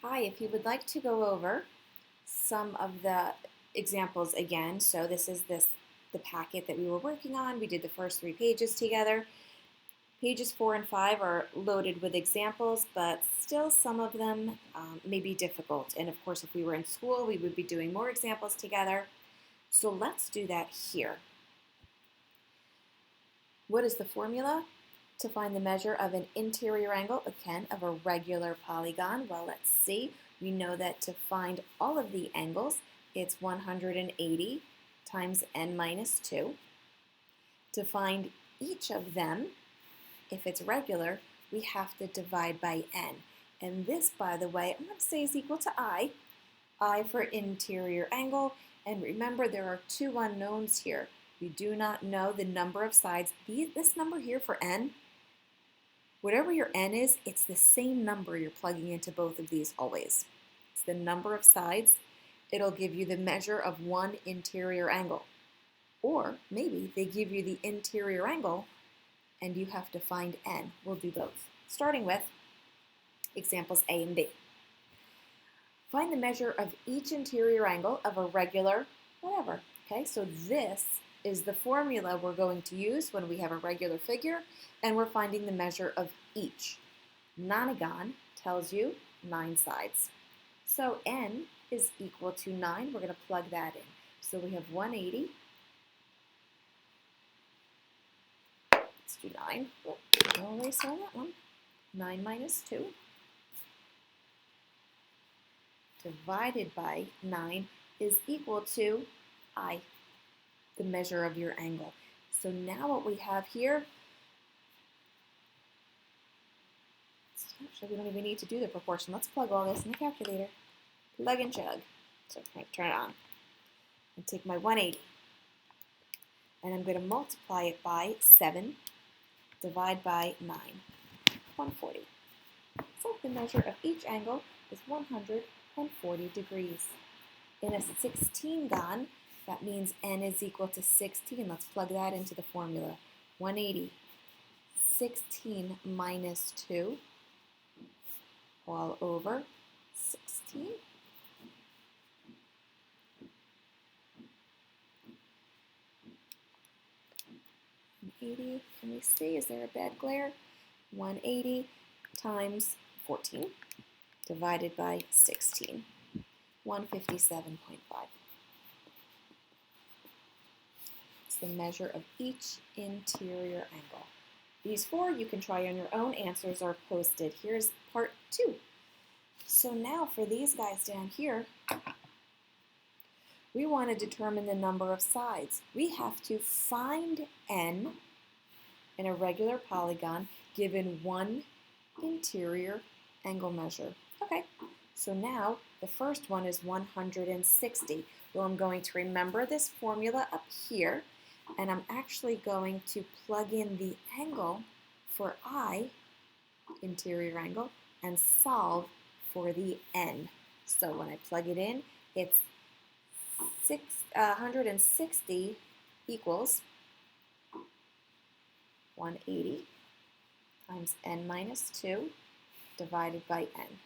Hi, if you would like to go over some of the examples again, so this is the packet that we were working on. We did the first 3 pages together. Pages 4 and 5 are loaded with examples, but still some of them may be difficult. And of course, if we were in school, we would be doing more examples together. So let's do that here. What is the formula to find the measure of an interior angle, again, of a regular polygon? Well, let's see. We know that to find all of the angles, it's 180 times n minus 2. To find each of them, if it's regular, we have to divide by n. And this, by the way, I'm going to say is equal to I for interior angle. And remember, there are 2 unknowns here. We do not know the number of sides. This number here for n, whatever your n is, it's the same number you're plugging into both of these always. It's the number of sides. It'll give you the measure of one interior angle. Or maybe they give you the interior angle and you have to find n. We'll do both. Starting with examples A and B. Find the measure of each interior angle of a regular whatever. Okay, so this is the formula we're going to use when we have a regular figure and we're finding the measure of each. Nonagon tells you 9 sides. So n is equal to 9. We're going to plug that in. So we have 180. Let's do 9. No erase on that one. 9 minus 2 divided by 9 is equal to I, the measure of your angle. So now what we have here, actually we don't even need to do the proportion. Let's plug all this in the calculator. Plug and chug. So I'm going to turn it on and take my 180 and I'm going to multiply it by 7, divide by 9, 140. So the measure of each angle is 140 degrees. In a 16gon, that means n is equal to 16. Let's plug that into the formula. 180, 16 minus 2, all over 16. 180, can we see, is there a bad glare? 180 times 14 divided by 16, 157.5. It's the measure of each interior angle. These 4 you can try on your own. Answers are posted. Here's part 2. So now for these guys down here, we want to determine the number of sides. We have to find n in a regular polygon given one interior angle measure. Okay, so now the first one is 160. Well, I'm going to remember this formula up here, and I'm actually going to plug in the angle for I, interior angle, and solve for the n. So when I plug it in, it's 160 equals 180 times n minus 2 divided by n.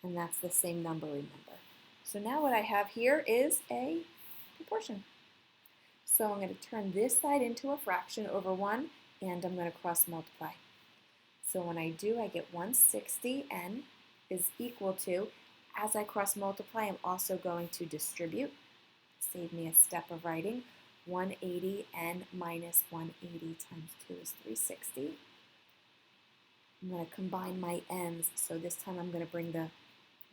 And that's the same number, remember. So now what I have here is a proportion. So I'm going to turn this side into a fraction over 1, and I'm going to cross multiply. So when I do, I get 160 n is equal to, as I cross multiply, I'm also going to distribute. Save me a step of writing. 180 n minus 180 times 2 is 360. I'm going to combine my n's, so this time I'm going to bring the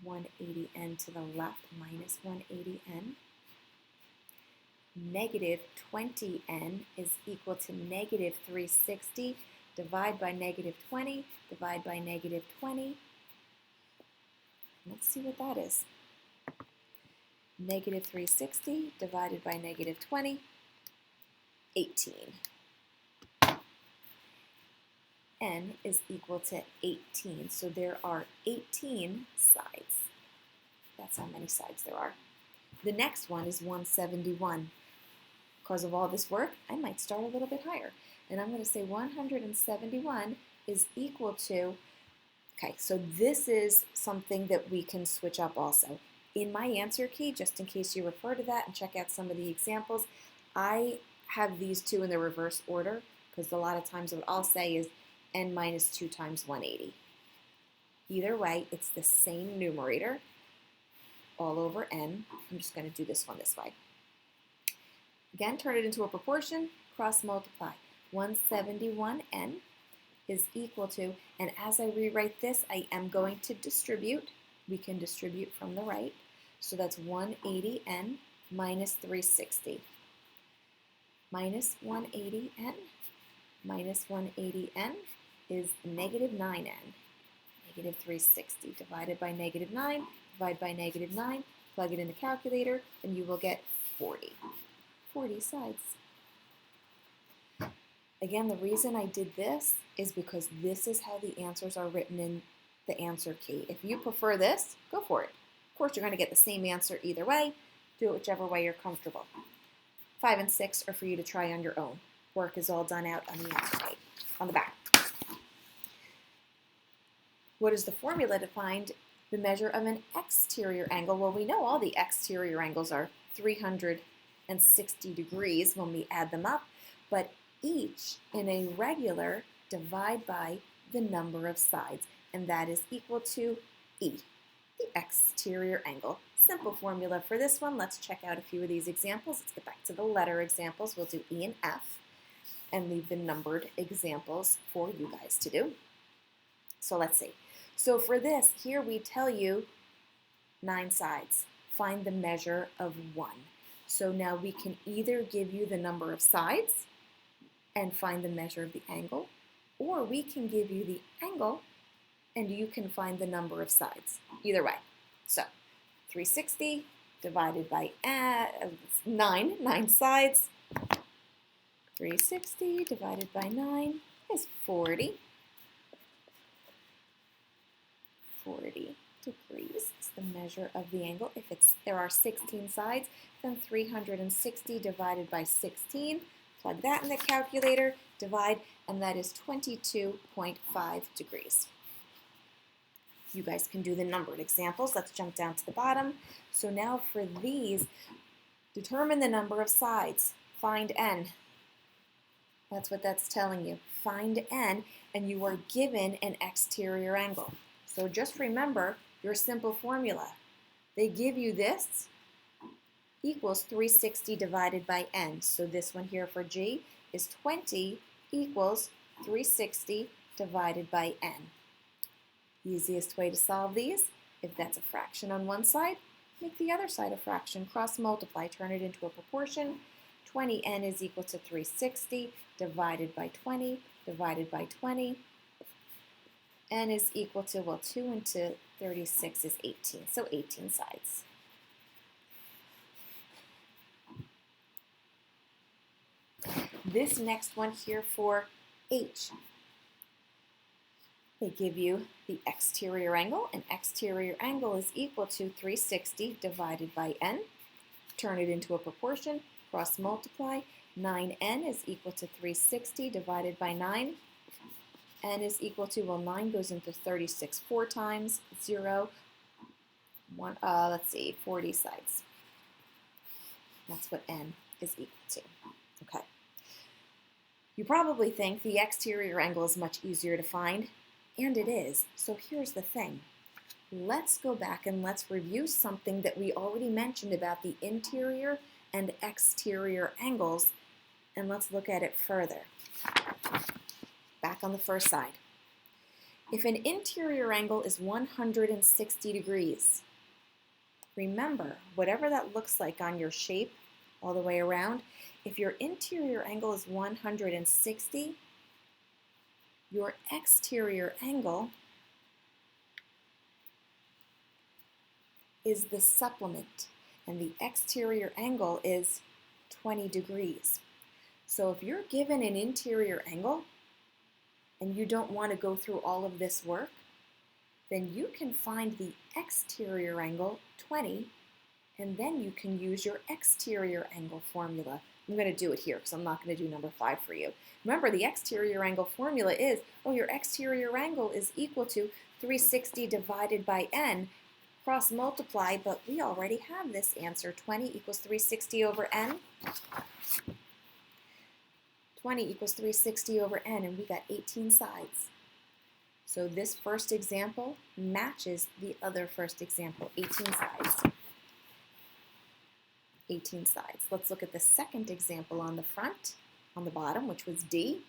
180n to the left, minus 180n. Negative 20n is equal to negative 360. Divide by negative 20, divide by negative 20. Let's see what that is. Negative 360 divided by negative 20, 18. N is equal to 18, so there are 18 sides. That's how many sides there are. The next one is 171. Because of all this work, I might start a little bit higher. And I'm going to say 171 is equal to Okay, so this is something that we can switch up also. In my answer key, just in case you refer to that and check out some of the examples, I have these two in the reverse order because a lot of times what I'll say is n minus 2 times 180. Either way, it's the same numerator all over n. I'm just going to do this one this way. Again, turn it into a proportion, cross multiply. 171n is equal to, and as I rewrite this, I am going to distribute. We can distribute from the right. So that's 180n minus 360. Minus 180n minus 180n is negative 9n. Negative 360 divided by negative 9, divide by negative 9, plug it in the calculator, and you will get 40. 40 sides. Again, the reason I did this is because this is how the answers are written in the answer key. If you prefer this, go for it. Of course, you're going to get the same answer either way. Do it whichever way you're comfortable. 5 and 6 are for you to try on your own. Work is all done out on the answer page, on the back. What is the formula to find the measure of an exterior angle? Well, we know all the exterior angles are 360 degrees when we add them up, but each in a regular divide by the number of sides, and that is equal to E, the exterior angle. Simple formula for this one. Let's check out a few of these examples. Let's get back to the letter examples. We'll do E and F and leave the numbered examples for you guys to do. So let's see. So for this, here we tell you 9 sides. Find the measure of 1. So now we can either give you the number of sides and find the measure of the angle, or we can give you the angle and you can find the number of sides. Either way. So 360 divided by 9 sides. 360 divided by 9 is 40. 40 degrees is the measure of the angle. If there are 16 sides, then 360 divided by 16. Plug that in the calculator, divide, and that is 22.5 degrees. You guys can do the numbered examples. Let's jump down to the bottom. So now for these, determine the number of sides. Find n. That's what that's telling you. Find n, and you are given an exterior angle. So just remember your simple formula. They give you this equals 360 divided by n. So this one here for G is 20 equals 360 divided by n. Easiest way to solve these, if that's a fraction on one side, make the other side a fraction. Cross multiply, turn it into a proportion. 20n is equal to 360 divided by 20 divided by 20. N is equal to, well, 2 into 36 is 18, so 18 sides. This next one here for H, they give you the exterior angle. An exterior angle is equal to 360 divided by n. Turn it into a proportion, cross multiply. 9n is equal to 360 divided by 9. N is equal to, well, 9 goes into 36 4 times, 0, 1, 40 sides. That's what n is equal to. Okay. You probably think the exterior angle is much easier to find, and it is. So here's the thing. Let's go back and let's review something that we already mentioned about the interior and exterior angles, and let's look at it further. Back on the first side. If an interior angle is 160 degrees, remember, whatever that looks like on your shape all the way around, if your interior angle is 160, your exterior angle is the supplement, and the exterior angle is 20 degrees. So if you're given an interior angle and you don't want to go through all of this work, then you can find the exterior angle, 20, and then you can use your exterior angle formula. I'm going to do it here because I'm not going to do number 5 for you. Remember, the exterior angle formula is, your exterior angle is equal to 360 divided by n, cross multiply, but we already have this answer. 20 equals 360 over n. 20 equals 360 over n, and we got 18 sides. So this first example matches the other first example, 18 sides. 18 sides. Let's look at the second example on the bottom, which was D.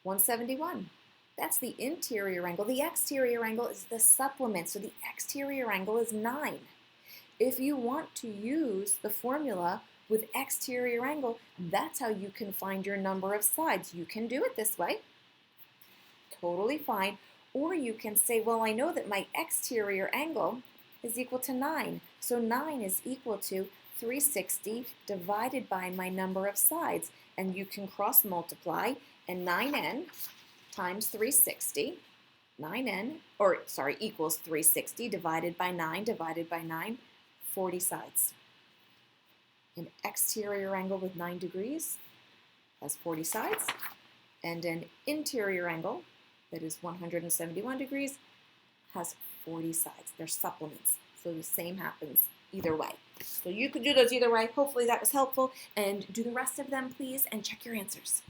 171. That's the interior angle. The exterior angle is the supplement, so the exterior angle is 9. If you want to use the formula with exterior angle, that's how you can find your number of sides. You can do it this way. Totally fine. Or you can say, well, I know that my exterior angle is equal to 9. So 9 is equal to 360 divided by my number of sides. And you can cross multiply, and 9n times 360, equals 360 divided by 9, 40 sides. An exterior angle with 9 degrees has 40 sides, and an interior angle that is 171 degrees has 40 sides. They're supplements, so the same happens either way. So you could do those either way. Hopefully that was helpful, and do the rest of them, please, and check your answers.